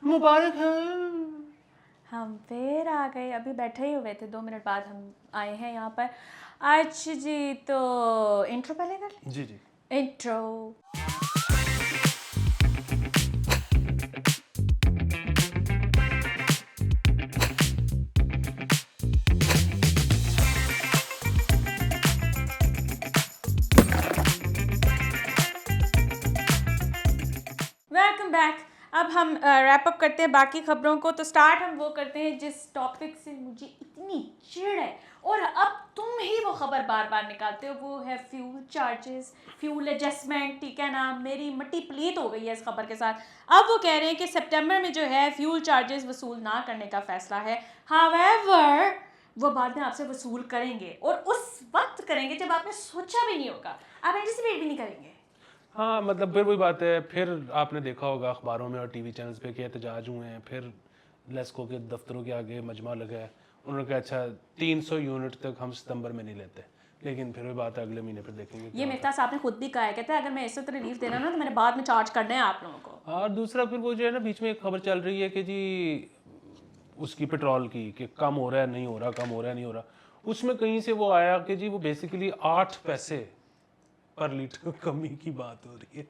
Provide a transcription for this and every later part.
मुबारक है। हम फिर आ गए, अभी बैठे ही हुए थे, 2 मिनट बाद हम आए हैं यहाँ पर आज जी। तो इंट्रो पहले कर लें। जी जी। इंट्रो। Welcome back. अब हम रैप अप करते हैं बाकी खबरों को। तो स्टार्ट हम वो करते हैं जिस टॉपिक से मुझे इतनी चिढ़ है और अब तुम ही वो खबर बार बार निकालते हो, वो है फ्यूल चार्जेस, फ्यूल एडजस्टमेंट। ठीक है ना, मेरी मट्टी प्लीत हो गई है इस खबर के साथ। अब वो कह रहे हैं कि सितंबर में जो है फ्यूल चार्जेस वसूल ना करने का फैसला है। हावेवर वो बाद में आपसे वसूल करेंगे और उस वक्त करेंगे जब आपने सोचा भी नहीं होगा, आप एंटिसिपेट भी नहीं करेंगे। हाँ मतलब फिर वही बात है, फिर आपने देखा होगा अखबारों में और टीवी चैनल्स पे कि एहतजाज हुए हैं, फिर लेस्को के दफ्तरों के आगे मजमा लगा है। उन्होंने कहा अच्छा 300 यूनिट तक हम सितंबर में नहीं लेते, लेकिन फिर वही बात है अगले महीने फिर देखेंगे। ये मेहता साहब ने खुद भी कहा है, कहते हैं अगर मैं इस वक्त रिलीफ देना ना तो मैंने बाद में चार्ज करना है आप लोगों को। और दूसरा फिर वो जो है ना, बीच में एक खबर चल रही है कि जी उसकी पेट्रोल की कि कम हो रहा है नहीं हो रहा, कम हो रहा है नहीं हो रहा। उसमें कहीं से वो आया कि जी वो बेसिकली 8 पैसे पर लीटर कमी की बात हो रही है।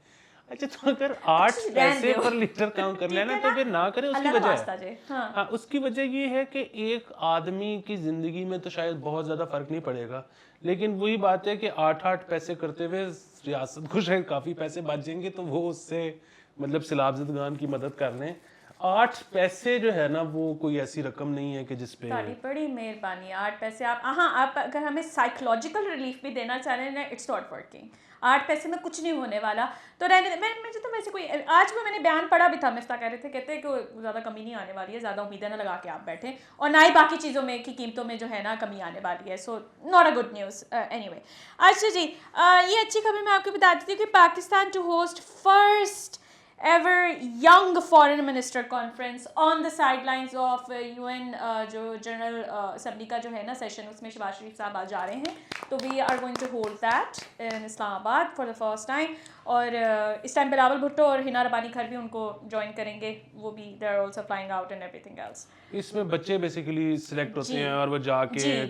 अच्छा तो अगर 8 पैसे पर लीटर कम कर लेना तो फिर ना करें। उसकी वजह है हाँ उसकी वजह ये है कि एक आदमी की जिंदगी में तो शायद बहुत ज्यादा फर्क नहीं पड़ेगा, लेकिन वही बात है कि 8 पैसे करते हुए रियासत को शायद काफी पैसे बच जाएंगे, तो वो उससे मतलब सैलाब-ज़दगान की मदद कर लें। 8 पैसे जो है ना वो कोई ऐसी रकम नहीं है कि जिसपे बड़ी मेहरबानी। 8 पैसे आप आप अगर हमें साइकोलॉजिकल रिलीफ भी देना चाह रहे हैं ना, इट्स नॉट वर्किंग। 8 पैसे में कुछ नहीं होने वाला, तो रहने मुझे तो वैसे कोई आज भी मैंने बयान पढ़ा भी था, मिफ्ता कह रहे थे, कहते हैं कि ज़्यादा कमी नहीं आने वाली है, ज़्यादा उम्मीदें ना लगा के आप बैठे, और ना ही बाकी चीज़ों में की कीमतों में जो है ना कमी आने वाली है। So not a good news anyway. अच्छा जी, ये अच्छी खबर मैं आपको बता देती हूँ कि Pakistan to host first ever young foreign minister conference on the sidelines of UN जो जनरल असेंबली का जो है ना सेशन, उसमें शहबाज शरीफ साहब आज जा रहे हैं। तो we are going to hold that in Islamabad for the first time. और इस टाइम बिलावल भुट्टो और हिना रबानी खर भी उनको ज्वाइन करेंगे, वो भी they are also flying out and everything else. इसमें बच्चे बेसिकली सिलेक्ट होते हैं और वो जाके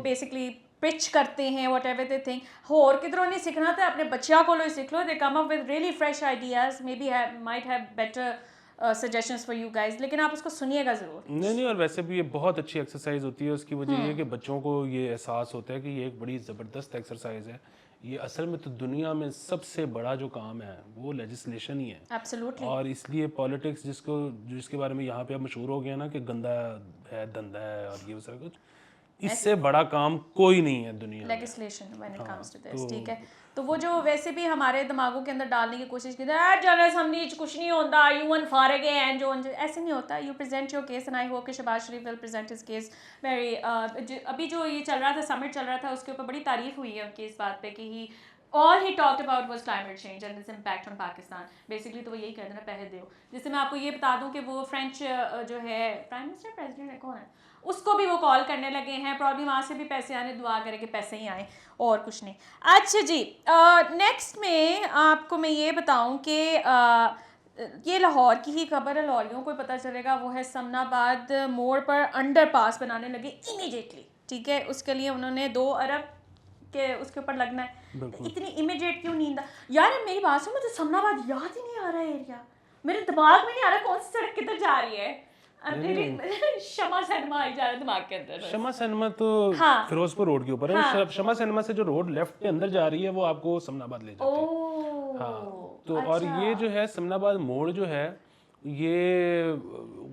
बेसिकली पिच करते हैं वट एवर दे थिंक। होर किधरों नहीं सीखना था, अपने बच्चों को सीख लो। They come up with really fresh ideas, maybe might have better suggestions for you guys, लेकिन आप उसको सुनिएगा ज़रूर। नहीं और वैसे भी ये बहुत अच्छी एक्सरसाइज होती है। उसकी वजह ये है कि बच्चों को ये एहसास होता है कि ये एक बड़ी ज़बरदस्त एक्सरसाइज है। ये असल में तो दुनिया में सबसे बड़ा जो काम है वो लेजिस्लेशन ही है। एब्सोल्युटली। और इसलिए पॉलिटिक्स जिसके बारे में यहाँ पे अब मशहूर हो गया ना कि गंदा है, धंधा है और ये सारा कुछ, इससे बड़ा काम कोई नहीं है दुनिया में। Legislation when it comes to this, ठीक है। तो वो जो वैसे भी हमारे दिमागों के अंदर डालने की कोशिश की है, जर्नलिस्ट हमने कुछ नहीं होता, यूएन फारग हैं जो, ऐसे नहीं होता। You present your case and I hope कि Shahbaz Sharif will present his case very. अभी जो ये चल रहा था, समिट चल रहा था, उसके ऊपर बड़ी तारीफ हुई है उनकी इस बात पे कि ही all he talked about was climate change and its impact on Pakistan. Basically तो वो यही कहते हैं ना, पैसे दो। जिससे मैं आपको ये बता दूं कि वो फ्रेंच जो है प्राइम मिनिस्टर, प्रेसिडेंट है, कौन है, उसको भी वो कॉल करने लगे हैं। प्रॉब्लम वहाँ से भी पैसे आने, दुआ करें कि पैसे ही आए और कुछ नहीं। अच्छा जी, नेक्स्ट में आपको मैं ये बताऊं कि ये लाहौर की ही खबर है, लाहौरियों को पता चलेगा। वो है समनाबाद मोड़ पर अंडरपास बनाने लगे इमीडिएटली, ठीक है। उसके लिए उन्होंने 2 अरब के उसके ऊपर लगना है। इतनी इमीडिएट क्यों नींद यार? मेरी बात सुन, मुझे समनाबाद याद ही नहीं आ रहा है एरिया, मेरे दिमाग में नहीं आ रहा कौन सी सड़क किधर जा रही है। शमा सिनेमा आई जा रहा है दिमाग के अंदर। शमा सिनेमा तो फिरोजपुर रोड के ऊपर है। शमा सिनेमा से जो रोड लेफ्ट के अंदर जा रही है वो आपको समनाबाद ले जाती है। हाँ तो अच्छा। और ये जो है समनाबाद मोड़ जो है, ये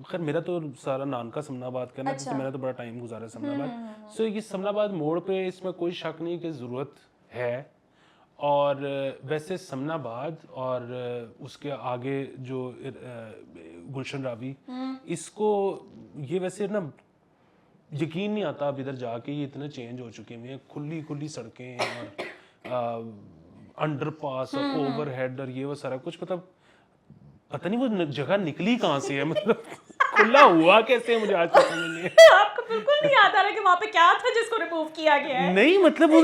खैर मेरा तो सारा नानका समनाबाद का ना, क्योंकि मैंने तो बड़ा टाइम गुजारा समनाबाद। सो ये समनाबाद मोड़ पे इसमें कोई शक नहीं कि ज़रूरत है। और वैसे समनाबाद और उसके आगे जो गुलशन रावी, इसको ये वैसे ना यकीन नहीं आता अब इधर जाके ये इतने चेंज हो चुके हैं। खुली सड़कें और अंडरपास और ओवरहेड और ये वो सारा कुछ, मतलब पता नहीं वो जगह निकली कहाँ से है, मतलब खुला हुआ कैसे है मुझे आज तक समझ नहीं। आपको बिल्कुल नहीं याद आ रहा कि वहाँ पे क्या था जिसको रिमूव किया गया है? नहीं मतलब वो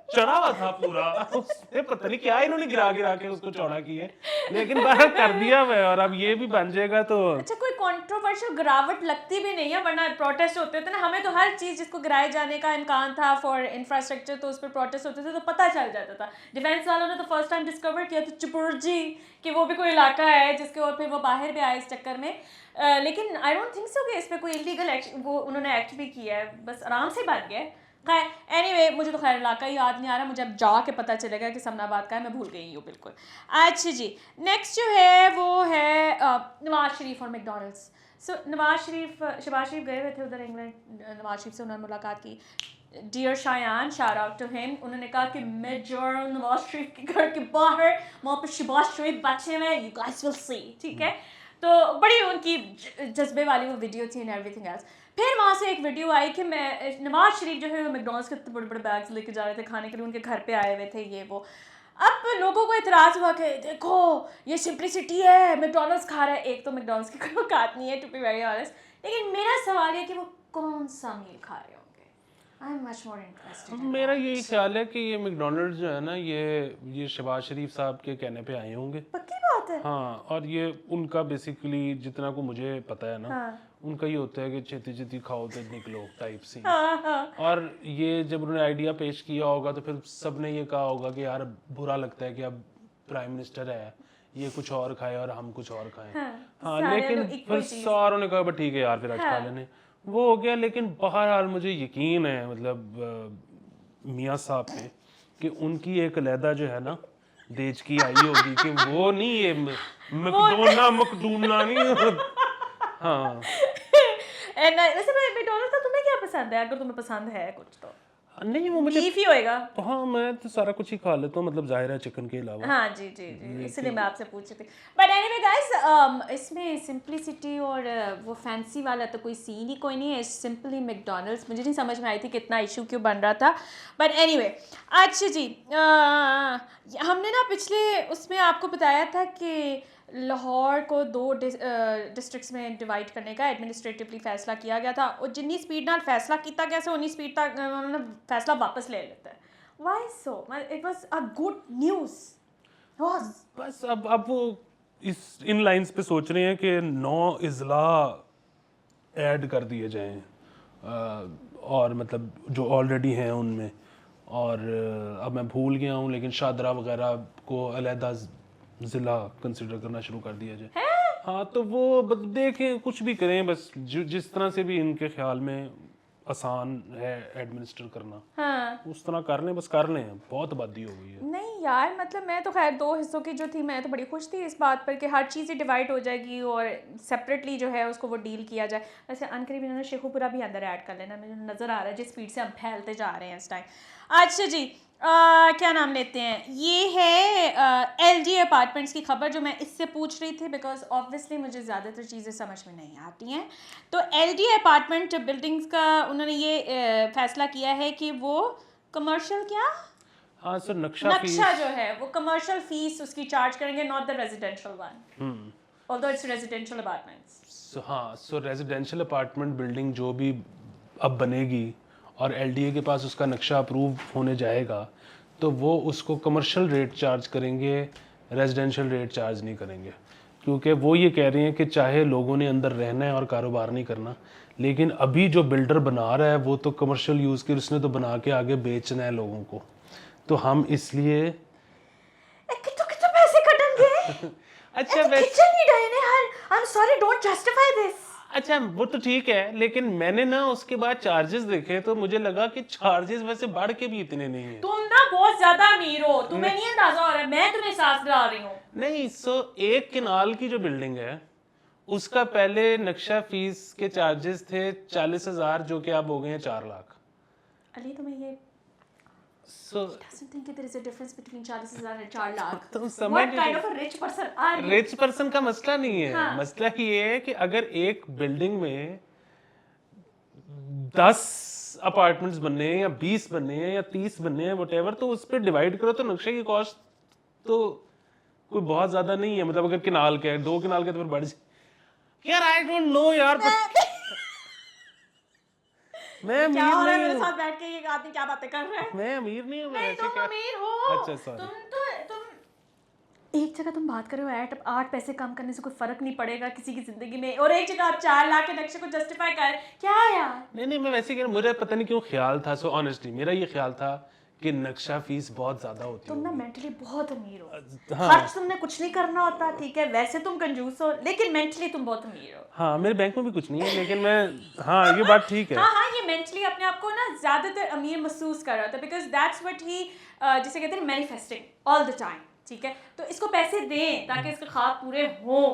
चढ़ा हुआ था पूरा, उसने पता नहीं क्या इन्होंने गिरा गिरा के उसको चौड़ा किया, लेकिन बाहर कर दिया हुआ है और अब ये भी बन जाएगा। तो अच्छा, कोई कंट्रोवर्शियल गिरावट लगती भी नहीं है, वरना प्रोटेस्ट होते थे ना, हमें तो हर चीज़ जिसको गिराए जाने का इम्कान था फॉर इंफ्रास्ट्रक्चर, तो उस पर प्रोटेस्ट होते थे तो पता चल जाता था। डिफेंस वालों ने तो फर्स्ट टाइम डिस्कवर किया था चिपुर्जी कि वो भी कोई इलाका है जिसके, और फिर वो बाहर भी आए इस चक्कर में। लेकिन आई डोंट थिंक सो कि इस पर कोई इलीगल एक्शन वो उन्होंने एक्ट भी किया है, बस आराम से बन गया। खैर एनीवे, मुझे तो खैर इलाका याद नहीं आ रहा, मुझे अब जाके पता चलेगा कि समनाबाद का है, मैं भूल गई हूँ बिल्कुल। अच्छा जी, नेक्स्ट जो है वो है नवाज शरीफ और मैकडॉनल्ड्स। सो नवाज शरीफ, शहबाज शरीफ गए हुए थे उधर इंग्लैंड, नवाज शरीफ से उन्होंने मुलाकात की। Dear Shayan, shout out to him, उन्होंने कहा कि मेजर नवाज शरीफ के घर के बाहर वहाँ पर शहबाज शरीफ बैठे हुए, यू गाइस विल सी, ठीक है। तो बड़ी उनकी जज्बे वाली वो वीडियो थी एंड एवरीथिंग एल्स। फिर वहाँ से एक वीडियो आई कि मैं नवाज शरीफ जो है वो मैकडॉनल्ड्स के इतने बड़े बड़े बैग्स लेके जा रहे थे खाने के लिए, उनके घर पे आए हुए थे ये वो। अब लोगों को इतराज़ हुआ कि देखो ये सिंप्लिसिटी है, मैकडॉनल्ड्स खा रहा है। एक तो मैकडॉनल्ड्स की कोई औकात नहीं है टू बी वेरी ऑनेस्ट, लेकिन मेरा सवाल है कि वो कौन सा मील खा रहे होंगे। I am much more interested. मेरा यही ख्याल है कि ये मैकडॉनल्ड्स जो है ना, ये शहबाज शरीफ साहब के कहने पे आए होंगे। पक्की बात है। हाँ, और ये उनका बेसिकली जितना को मुझे पता है ना, हाँ। उनका ये होता है कि छेती छेती खाओ तो निकलो टाइप सी। हाँ, हाँ। और ये जब उन्होंने आइडिया पेश किया होगा तो फिर सबने ये कहा होगा कि यार बुरा लगता है कि अब प्राइम मिनिस्टर है, ये कुछ और खाए और हम कुछ और खाएं। हाँ, लेकिन फिर सारों ने कहा ठीक है यार फिर आज खा लेने, वो हो गया। लेकिन बहरहाल मुझे यकीन है मतलब मियाँ साहब पे कि उनकी एक अलहदा जो है ना देज की आई होगी कि वो नहीं ये मकडोना नहीं। हाँ। वैसे मैकडॉनल्ड्स का तुम्हें क्या पसंद है, अगर तुम्हें पसंद है कुछ तो? नहीं, वो मुझे बीफ ही होएगा। हाँ, मैं तो सारा कुछ ही खा लेता हूँ, मतलब जाहिर है चिकन के अलावा। हाँ जी जी जी, इसलिए मैं आपसे पूछ रही थी। बट एनीवे गाइस, इसमें सिंप्लिसिटी और वो फैंसी वाला तो कोई सीन ही कोई नहीं है, सिंपली मैकडॉनल्ड्स। मुझे नहीं समझ में आई थी कितना इशू क्यों बन रहा था, बट एनीवे। अच्छा जी, हमने ना पिछले उसमें आपको बताया था कि लाहौर को 2 डिस्ट्रिक्ट्स में डिवाइड करने का एडमिनिस्ट्रेटिवली फैसला किया गया था, और जितनी स्पीड नाल फैसला किया गया से उन्नी स्पीड तक उन्होंने फैसला वापस ले लेता है। Why so? It was a good news. Was. बस अब वो इन लाइंस पे सोच रहे हैं कि 9 इजला ऐड कर दिए जाएं, और मतलब जो ऑलरेडी हैं उनमें, और अब मैं भूल गया हूँ, लेकिन शादरा वगैरह को अलहदा ज़िला कंसिडर करना शुरू कर दिया जाए। हाँ, तो वो देखें कुछ भी करें, बस जिस तरह से भी इनके ख्याल में आसान है एडमिनिस्टर करना, हाँ। उस तरह कर लें, बस कर लें। बहुत आबादी हो गई है। नहीं यार, मतलब मैं तो खैर 2 हिस्सों की जो थी, मैं तो बड़ी खुश थी इस बात पर कि हर चीज़ ही डिवाइड हो जाएगी और सेपरेटली जो है उसको वो डील किया जाए। वैसे अनकरीब इन्होंने शेखुपुरा भी अंदर ऐड कर लेना, मुझे नज़र आ रहा है जिस स्पीड से हम फैलते जा रहे हैं इस टाइम। अच्छा जी, क्या नाम लेते हैं, ये है LD अपार्टमेंट्स की खबर जो मैं इससे पूछ रही थी, बिकॉज ऑब्वियसली मुझे ज़्यादातर चीज़ें समझ में नहीं आती हैं। तो LD अपार्टमेंट बिल्डिंग्स का उन्होंने ये फैसला किया है कि वो कमर्शियल क्या, हाँ सर, नक्शा जो है वो कमर्शियल फीस उसकी चार्ज करेंगे, not the residential one, although it's residential apartments. हाँ, सो रेजिडेंशियल अपार्टमेंट बिल्डिंग जो भी अब बनेगी और LDA के पास उसका नक्शा अप्रूव होने जाएगा, तो वो उसको कमर्शियल रेट चार्ज करेंगे, रेजिडेंशियल रेट चार्ज नहीं करेंगे। क्योंकि वो ये कह रहे हैं कि चाहे लोगों ने अंदर रहना है और कारोबार नहीं करना, लेकिन अभी जो बिल्डर बना रहा है वो तो कमर्शियल यूज़ के, उसने तो बना के आगे बेचना है लोगों को, तो हम इसलिए कितो पैसे कटेंगे। अच्छा किचन ही डायने हर, I am sorry, don't justify this. अच्छा, वो तो ठीक है, लेकिन मैंने ना उसके बाद चार्जेस देखे तो मुझे लगा कि चार्जेस वैसे बढ़ के भी इतने नहीं है। तुम ना बहुत ज्यादा अमीर हो, तुम्हें नहीं अंदाजा हो रहा है, मैं तुम्हें एहसास दिला रही हूँ। नहीं, सो एक किनाल की जो बिल्डिंग है उसका पहले नक्शा फीस के चार्जेस थे 40,000, जो कि अब हो गए हैं 4 लाख। अली तुम्हें ये So, doesn't think there is a difference between 40,000 and 4 lakh. तो समझ What kind of a rich person are you? Rich person का मसला नहीं है। हाँ. मसला ये है कि अगर एक बिल्डिंग में 10 अपार्टमेंट्स बनने हैं या 20 बनने हैं या 30 बनने हैं, व्हाटएवर, तो उस पर डिवाइड करो तो नक्शे की कॉस्ट तो कोई बहुत ज्यादा नहीं है। मतलब अगर किनाल के 2 किनाल के तो फिर बढ़ जाए। यार आई डोंट नो यार, मैं अमीर क्या हो रहा है नहीं मेरे हूँ। साथ बैठ के ये आदमी क्या बातें कर रहा है? मैं अमीर नहीं हूँ, मैं नहीं ऐसे तुम क्या। अमीर हो। अच्छा सॉरी। तुम एक जगह तुम बात कर रहे हो 8 पैसे कम करने से कोई फर्क नहीं पड़ेगा किसी की जिंदगी में, और एक जगह आप 4 लाख के नक्शे को जस्टिफाई कर, क्या यार? नहीं मैं वैसे कह रहा हूँ, मुझे पता नहीं क्यों ख्याल था, सो ऑनेस्टली मेरा ये ख्याल था कि नक्शा फीस बहुत ज्यादा होती तुम ना होगी। मेंटली बहुत अमीर हो। हाँ खर्च तुमने कुछ नहीं करना होता, ठीक है, वैसे तुम कंजूस हो, लेकिन मेंटली तुम बहुत अमीर हो। हाँ, मेरे बैंक में भी कुछ नहीं है, लेकिन मैं, हाँ ये बात ठीक है। हाँ, ये मेंटली अपने आप को ना ज्यादातर अमीर महसूस कर रहा था, बिकॉज दैट्स व्हाट ही जिसे कहते हैं मैनिफेस्टिंग ऑल द टाइम, ठीक है। तो इसको पैसे दें ताकि इसके ख्वाब पूरे हों,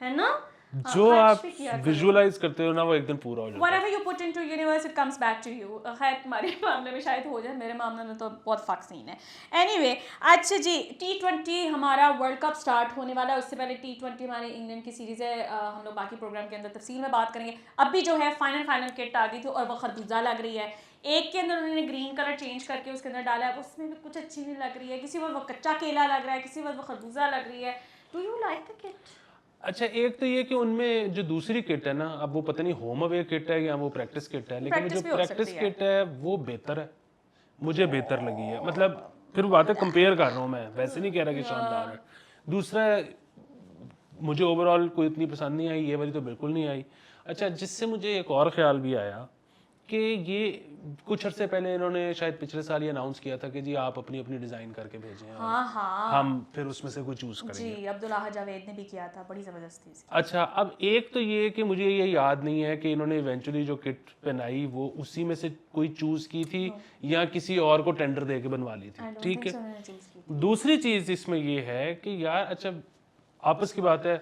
है ना? जो आप विजुअलाइज करते हो ना, वो एक दिन पूरा हो जाता है। Whatever you put into universe, it comes back to you. खैर तुम्हारे मामले में शायद हो जाए, मेरे मामले में तो बहुत फक सीन है। Anyway, अच्छा जी, T20 हमारा वर्ल्ड कप स्टार्ट होने वाला है। उससे पहले T20 हमारे इंग्लैंड की सीरीज़ है, हम लोग बाकी प्रोग्राम के अंदर तफसील में बात करेंगे। अब भी जो है फाइनल किट आ गई थी और वो खरबूजा लग रही है। एक के अंदर उन्होंने ग्रीन कलर चेंज करके उसके अंदर डाला है, उसमें भी कुछ अच्छी नहीं लग रही है। किसी वक्त वो कच्चा केला लग रहा है, किसी वक्त वो खरबूजा लग रही है। Do you like the kit? अच्छा, एक तो ये कि उनमें जो दूसरी किट है ना, अब वो पता नहीं होम अवे किट है या वो प्रैक्टिस किट है, लेकिन जो प्रैक्टिस किट है वो बेहतर है, मुझे बेहतर लगी है। मतलब फिर बातें कंपेयर कर रहा हूँ मैं, वैसे नहीं कह रहा कि शानदार है। दूसरा मुझे ओवरऑल कोई इतनी पसंद नहीं आई, ये वाली तो बिल्कुल नहीं आई। अच्छा, जिससे मुझे एक और ख्याल भी आया कि ये कुछ अर्से पहले इन्होंने शायद पिछले साल ये अनाउंस किया था कि जी आप अपनी अपनी डिज़ाइन करके भेजें, हाँ हम फिर उसमें से कोई चूज़ करेंगे। जी, अब्दुल्लाह जावेद ने भी किया था, बड़ी ज़बरदस्ती से। अच्छा, अब एक तो ये कि मुझे ये याद नहीं है कि इन्होंने इवेंचुअली जो किट पहनाई वो उसी में से कोई चूज़ की थी या किसी और को टेंडर दे के बनवा ली थी, ठीक है। दूसरी चीज़ इसमें ये है कि यार, अच्छा आपस की बात है,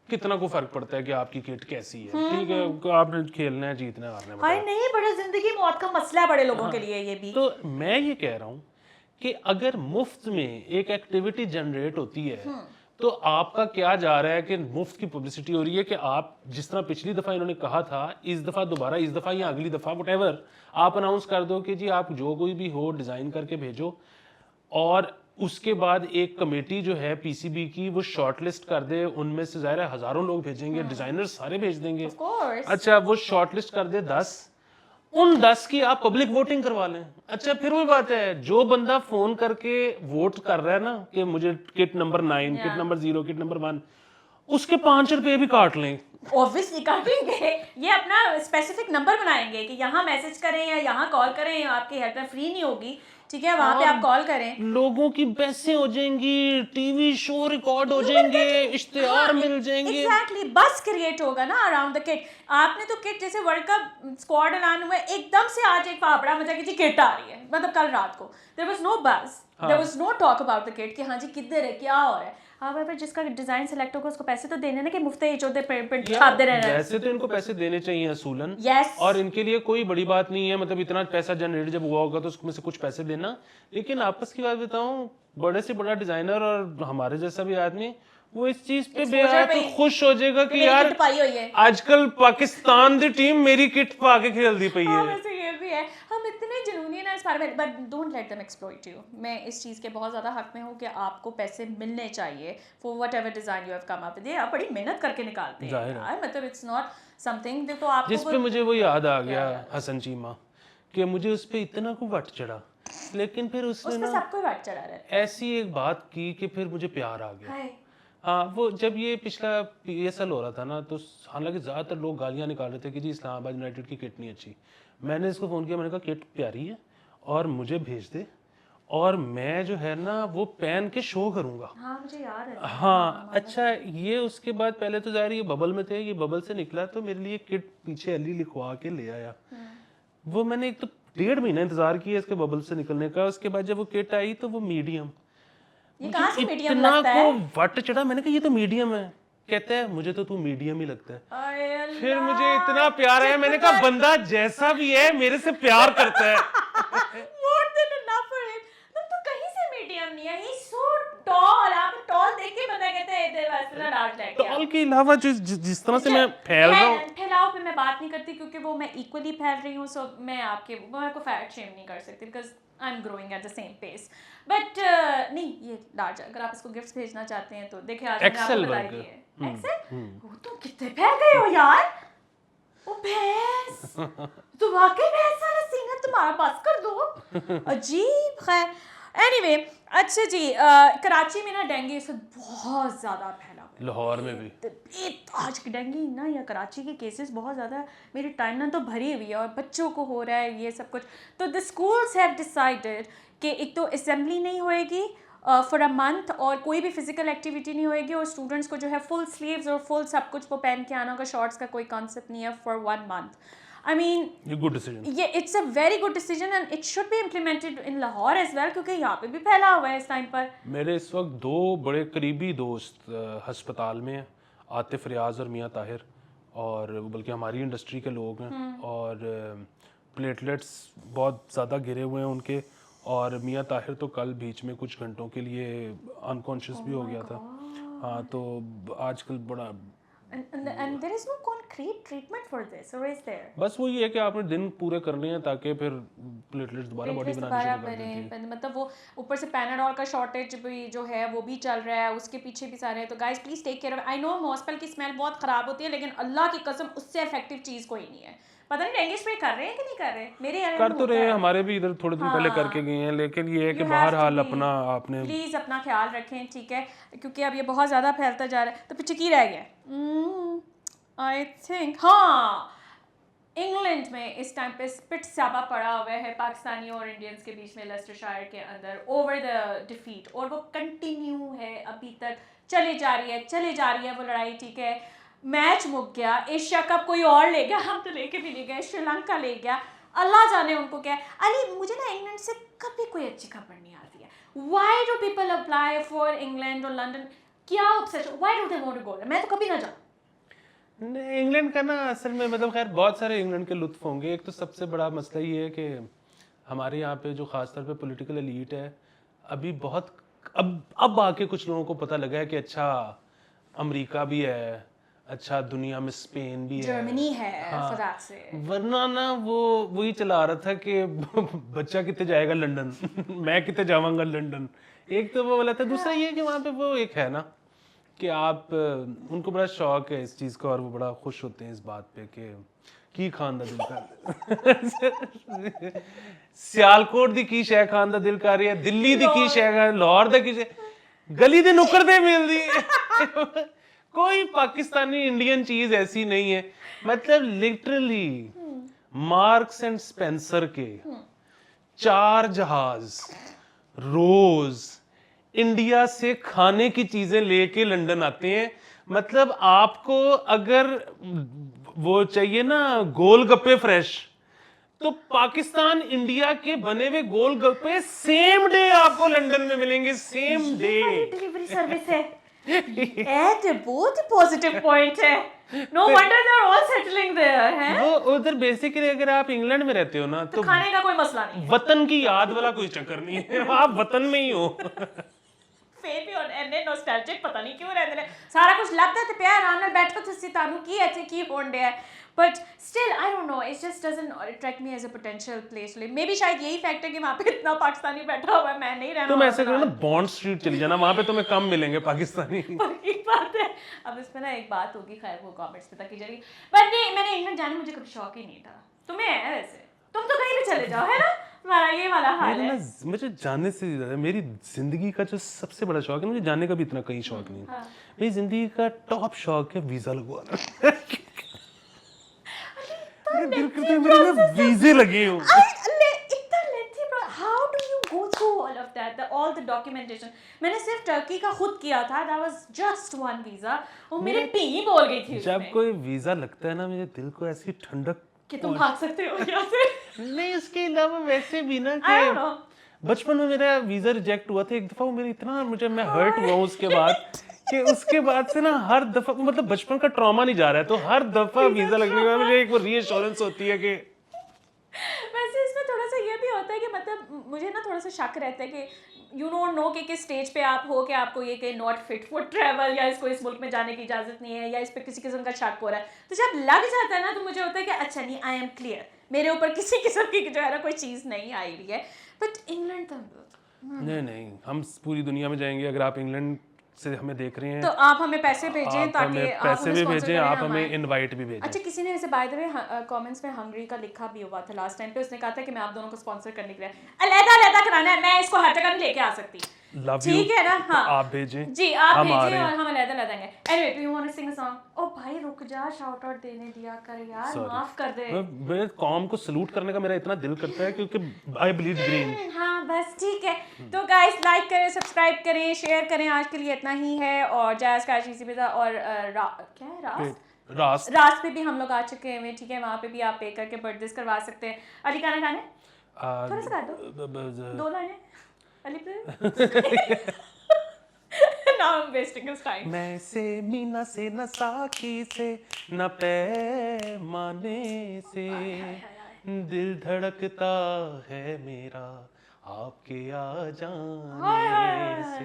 कितना को फर्क पड़ता है कि आपकी किट कैसी है, ठीक है, आपने खेलना है, जीतना है, हारना है, हाय नहीं, बड़ा जिंदगी मौत का मसला है बड़े लोगों के लिए ये भी। तो मैं ये कह रहा हूँ कि अगर मुफ्त में एक एक्टिविटी जनरेट होती है तो आपका क्या जा रहा है कि मुफ्त की पब्लिसिटी हो रही है कि आप जिस तरह पिछली दफा इन्होंने कहा था, इस दफा दोबारा, इस दफा या अगली दफा व्हाटएवर, आप अनाउंस कर दो कि जी आप जो कोई भी हो डिजाइन करके भेजो, और उसके बाद एक कमेटी जो है पीसीबी की वो शॉर्टलिस्ट कर दे, उनमें से ज़ाहिर है हजारों लोग भेजेंगे, डिजाइनर सारे भेज देंगे। अच्छा, वो शॉर्टलिस्ट कर दे 10, उन 10 की आप पब्लिक वोटिंग करवा लें। अच्छा, फिर वही बात है, जो बंदा फोन करके वोट कर रहा है ना कि मुझे kit number 9, kit number 0, kit number 1, उसके 5 रुपए भी काट लें। ऑब्वियसली काटेंगे, ये अपना स्पेसिफिक नंबर बनाएंगे कि यहाँ मैसेज करें या यहाँ कॉल करें, आपकी हेल्पलाइन फ्री नहीं होगी, ठीक है, वहाँ पे आप कॉल करें। लोगों की बहसें हो जाएंगी, टीवी शो रिकॉर्ड हो जाएंगे, इश्तिहार मिल जाएंगे। एग्जैक्टली, बस क्रिएट होगा ना अराउंड द किट। आपने तो किट, जैसे वर्ल्ड कप स्क्वाड ऐलान हुआ है, एकदम से आज एक फाफड़ा मचा कि जी किट आ रही है, मतलब कल रात को there was no bus, there was no talk about the kit कि हाँ जी किधर है, क्या हो रहा है। हाउएवर जिसका डिजाइन सेलेक्ट होगा उसको पैसे तो देने ना कि मुफ्त ही चौथे प्रिंट छापते रहना है। वैसे तो इनको पैसे देने चाहिए असूलन, यस, और इनके लिए कोई बड़ी बात नहीं है, मतलब इतना पैसा जनरेट जब हुआ होगा तो उसमें से कुछ पैसे देना। लेकिन आपस की बात बताऊं, बड़े से बड़ा डिजाइनर और हमारे जैसा भी आदमी वो इस चीज पे बेहद खुश हो जाएगा कि यार आजकल पाकिस्तान दी टीम मेरी किट पा के खेलती पई है। वैसे ये भी है, हम इतने जुनूनी हैं इस बारे में, but don't let them exploit you. मैं इस चीज़ के बहुत ज़्यादा हक में हूँ कि आपको पैसे मिलने चाहिए for whatever design you have come up with. आप बड़ी मेहनत करके निकालते हैं यार, मतलब इट्स नॉट समथिंग तो आपको। जिस पे मुझे वो याद आ गया हसन चीमा कि मुझे उस पे इतना को वट चढ़ा, लेकिन फिर उसने ना सबको वट चढ़ा रहा है, ऐसी एक बात की कि फिर मुझे प्यार आ गया। हाँ, वो जब ये पिछला PSL हो रहा था ना, तो हालांकि ज़्यादातर लोग गालियाँ निकाल रहे थे कि जी इस्लामाबाद यूनाइटेड की किट नहीं अच्छी। मैंने इसको फ़ोन किया, मैंने कहा किट प्यारी है और मुझे भेज दे, और मैं जो है ना वो पहन के शो करूँगा। हाँ, मुझे याद है। हाँ, अच्छा, ये उसके बाद पहले तो ज़ाहिर ये बबल में थे, ये बबल से निकला तो मेरे लिए किट पीछे अली लिखवा के ले आया। वो मैंने एक तो 1.5 महीना इंतज़ार किया इसके बबल से निकलने का। उसके बाद जब वो किट आई तो वो मीडियम, ये कहाँ से मीडियम लगता है? को वट चढ़ा, मैंने कहा ये तो मीडियम है। कहता है मुझे तो तू मीडियम ही लगता है। फिर मुझे इतना प्यार आया, मैंने कहा बंदा जैसा भी है मेरे से प्यार करता है। More than enough for him। तुम तो कहीं से मीडियम नहीं है, he's so tall। आप टॉल देख के बंदा कहता है इधर बस ना डांट लेके। टॉल के अलावा जिस तरह से मैं फैल रहा हूँ, फैलाव पे मैं बात नहीं करती क्योंकि वो मैं इक्वली फैल रही हूँ, सो मैं को फैट शेम नहीं कर सकती because I am growing at the same pace. But नहीं, ये लार्ज, अगर आप इसको गिफ्ट्स भेजना चाहते हैं तो देखिए आज मैंने आपको बताई दी है एक्सेल। वो तुम कितने फैल गए हो यार, ओ भैंस, तो वाकई भैंस तुम्हारा, बस कर दो। अजीब। खैर एनीवे, अच्छा जी, कराची में ना डेंगू से बहुत ज़्यादा फैला हुआ है, लाहौर में भी आज की डेंगू ना, या कराची के केसेस बहुत ज़्यादा, मेरी टाइमलाइन तो भरी हुई है और बच्चों को हो रहा है ये सब कुछ। तो द स्कूल्स हैव डिसाइडेड कि एक तो असेंबली नहीं होएगी फॉर अ मंथ, और कोई भी फिजिकल एक्टिविटी नहीं होएगी, और स्टूडेंट्स को जो है फुल स्लीव्स और फुल सब कुछ वो पहन के आना होगा, शॉर्ट्स का कोई कॉन्सेप्ट नहीं है for 1 month. I mean, good decision, ये it's a very good decision and it should be implemented in Lahore as well, क्योंकि यहाँ पे भी फैला हुआ है इस टाइम पर। मेरे इस वक्त 2 बड़े करीबी दोस्त अस्पताल में हैं, आतिफ रियाज और मियाँ ताहिर, और बल्कि हमारी इंडस्ट्री के लोग हैं, और प्लेटलेट्स बहुत ज़्यादा गिरे हुए हैं उनके, और मियाँ ताहिर तो कल बीच में कुछ घंटों के लिए अनकॉन्शियस भी हो गया था। हाँ, तो आजकल बड़ा and there is no concrete treatment for this, or is there? बस वो ये है कि आपने दिन पूरे करने हैं ताकि फिर प्लेटलेट्स दोबारा बॉडी बनानी शुरू कर देती है। मतलब वो ऊपर से पैनाडोल का शॉर्टेज भी जो है वो भी चल रहा है, उसके पीछे भी सारे हैं। तो guys please take care of, I know मॉस्पेल की स्मेल बहुत खराब होती है, लेकिन अल्लाह की कसम उससे इफेक्टिव चीज कोई नहीं है। पता नहीं डेंगू स्प्रे कर रहे हैं कि नहीं कर रहे, मेरे यहाँ कर तो रहे हैं, हमारे भी इधर थोड़े दिन पहले करके गए हैं, लेकिन ये है कि बहरहाल अपना आपने प्लीज अपना ख्याल रखें, ठीक है, क्योंकि अब ये बहुत ज़्यादा फैलता जा रहा है। तो पीछे की रह गया, आई थिंक हाँ, इंग्लैंड में इस टाइम पे स्पिट साबा पड़ा हुआ है पाकिस्तानियों और इंडियंस के बीच में लेस्टरशायर के अंदर ओवर द डिफीट, और वो कंटिन्यू है अभी तक, चली जा रही है वो लड़ाई, ठीक है। मैच मुक गया, एशिया कप कोई और ले गया, हम तो लेके भी नहीं गए, श्रीलंका ले गया, अल्लाह जाने उनको क्या। अली मुझे ना इंग्लैंड से कभी कोई अच्छी खबर नहीं आती है। Why do people apply for England और लंदन, क्या obsession, why do they want to go? मैं तो कभी ना जाऊँ इंग्लैंड का ना। असल में मतलब खैर बहुत सारे इंग्लैंड के लुत्फ होंगे। एक तो सबसे बड़ा मसला ये है कि हमारे यहाँ पे जो ख़ासतौर पे पॉलिटिकल एलीट है, अभी बहुत अब आके कुछ लोगों को पता लगा है कि अच्छा अमेरिका भी है, अच्छा दुनिया में स्पेन भी है, जर्मनी है, हाँ, वरना ना वो वही चला रहा था कि बच्चा कितने जाएगा लंदन मैं कितने जाऊंगा लंदन। एक तो वो वाला था, दूसरा ये कि वहाँ पे वो एक है ना कि आप उनको बड़ा शौक है इस चीज़ का, और वो बड़ा खुश होते हैं इस बात पे कि की खान दा दिल कर सियालकोट दी की शै खान दा दिल कर रही है, दिल्ली दी की शै, लाहौर दा की शै, गली दे नुक्कड़ दे मिलदी कोई पाकिस्तानी इंडियन चीज ऐसी नहीं है। मतलब लिटरली मार्क्स एंड स्पेंसर के 4 जहाज रोज इंडिया से खाने की चीजें लेके लंदन आते हैं। मतलब आपको अगर वो चाहिए ना गोलगप्पे फ्रेश, तो पाकिस्तान इंडिया के बने हुए गोलगप्पे सेम डे आपको लंदन में मिलेंगे, सेम डे। डिलीवरी सर्विस है एंड बहुत ही पॉजिटिव पॉइंट है। No wonder they are all settling there है। वो उधर बेसिकली अगर आप इंग्लैंड में रहते हो ना तो खाने का कोई मसला नहीं, वतन की याद वाला कोई चक्कर नहीं है, आप वतन में ही हो। ਫੇਰ ਵੀ ਹੁਣ ਇੰਨੇ ਨੋਸਟੈਲਜਿਕ ਪਤਾ ਨਹੀਂ ਕਿਉਂ ਰਹਿੰਦੇ ਨੇ, ਸਾਰਾ ਕੁਝ ਲੱਭਦਾ ਤੇ ਪਿਆ ਆਰਾਮ ਨਾਲ ਬੈਠੋ ਤੁਸੀਂ, ਤੁਹਾਨੂੰ ਕੀ ਇੱਥੇ ਕੀ ਹੋਣ ਡਿਆ। But still I don't know, it just doesn't attract me as a potential place to live. Maybe शायद यही फैक्ट है कि वहाँ पे इतना पाकिस्तानी बैठा हुआ है, मैं नहीं रहना। तुम ऐसे करो ना, बॉन्ड स्ट्रीट चली जाना, वहाँ पे तुम्हें कम मिलेंगे पाकिस्तानी। पक्की बात है। अब इसमें ना एक बात होगी, खैर वो कमेंट्स में तक की जाएगी, बट नहीं, मैंने इंग्लैंड जाने मुझे कभी शौक ही नहीं था। तुम्हें है वैसे, तुम तो कहीं भी चले जाओ, है ना, हमारा ये वाला हाल है। मुझे जाने से ज़्यादा मेरी जिंदगी का जो सबसे बड़ा शौक है, मुझे जाने का भी इतना कहीं शौक नहीं है। मेरी जिंदगी का टॉप शौक है वीजा लगवाना। दिल करता है मेरे ना वीजे लगे हो। How do you go through all of that, all the documentation? मैंने सिर्फ टर्की का खुद किया था, that was just one visa, और मेरे पी बोल गई थी। जब कोई वीजा लगता है ना, मेरे दिल को ऐसी ठंडक कि तुम भाग सकते हो यहाँ से। नहीं, इसके अलावा वैसे भी ना कि बचपन में मेरा वीजा रिजेक्ट हुआ था एक दफा, वो मेरी इतना मैं हर्ट हुआ हूँ उसके बाद कि उसके बाद से ना हर दफा, मतलब बचपन का ट्रॉमा नहीं जा रहा है, तो हर दफा वीजा लगने के बाद मुझे एक वो रीअश्योरेंस होती है कि वैसे इसमें थोड़ा सा ये भी होता है कि मतलब मुझे ना थोड़ा सा शक रहता है कि यू डोंट नो कि किस स्टेज पे आप हो कि आपको ये कि नॉट फिट फॉर ट्रैवल, या इसको इस मुल्क में जाने की इजाज़त नहीं है, या इस पे किसी किस्म का शक हो रहा है। तो जब लग जाता है ना, तो मुझे होता है कि अच्छा नहीं, आई एम क्लियर, मेरे ऊपर किसी किस्म की जो है ना कोई चीज़ नहीं आई हुई है। बट इंग्लैंड तो नहीं, हम पूरी दुनिया में जाएंगे, अगर आप इंग्लैंड से हमें देख रहे हैं तो आप हमें पैसे भेजें आप ताकि हमें आप पैसे हमें भी sponsor भेजें, करें आप हमें हमारे। इनवाइट भी भेजें। अच्छा, किसी ने ऐसे बाय द वे कमेंट्स में हंगरी का लिखा भी हुआ था लास्ट टाइम पे, उसने कहा था कि मैं आप दोनों को स्पॉन्सर करने के लिए अलग-अलग कराना है, मैं इसको हर जगह नहीं लेके आ सकती। लव यू, ठीक है ना? हाँ आप भेजें, जी, आप हम आ भेजें रहे और हैं। हम अलग-अलग देंगे। Anyway, do you want to sing a song? ओ भाई रुक जा, शाउट आउट देने दिया कर यार, माफ कर दे। मैं कॉम को सलूट करने का मेरा इतना दिल करता है क्योंकि आई बिलीव ग्रीन। हाँ बस ठीक है। तो गाइस लाइक करें, सब्सक्राइब करें, शेयर करें। आज के लिए इतना ही है। और जैज़ काश इसी पे था। और क्या है रास पे भी हम लोग आ चुके हैं, ठीक है। वहाँ पे भी आप पे करके बर्थडेज करवा सकते हैं। अली खाना खाने थोड़ा सा गा दो, 2 लाइनें Ali please. Now I'm wasting his time. मैं से मीना से न साकी से न पैमाने से दिल धड़कता है मेरा आपके आ जाने से,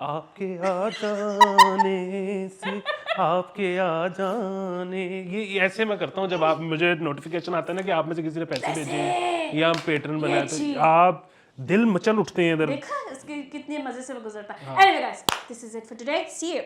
आपके आ जाने से, आपके आ जाने। ये ऐसे मैं करता हूँ जब आप मुझे नोटिफिकेशन आता है ना कि आप में से किसी ने पैसे भेजे या हम पेट्रन बनाए, तो आप दिल मचल उठते हैं इधर। देखा इसके कितने मजे से वो गुजरता है। Anyway guys, this is it for today. See you.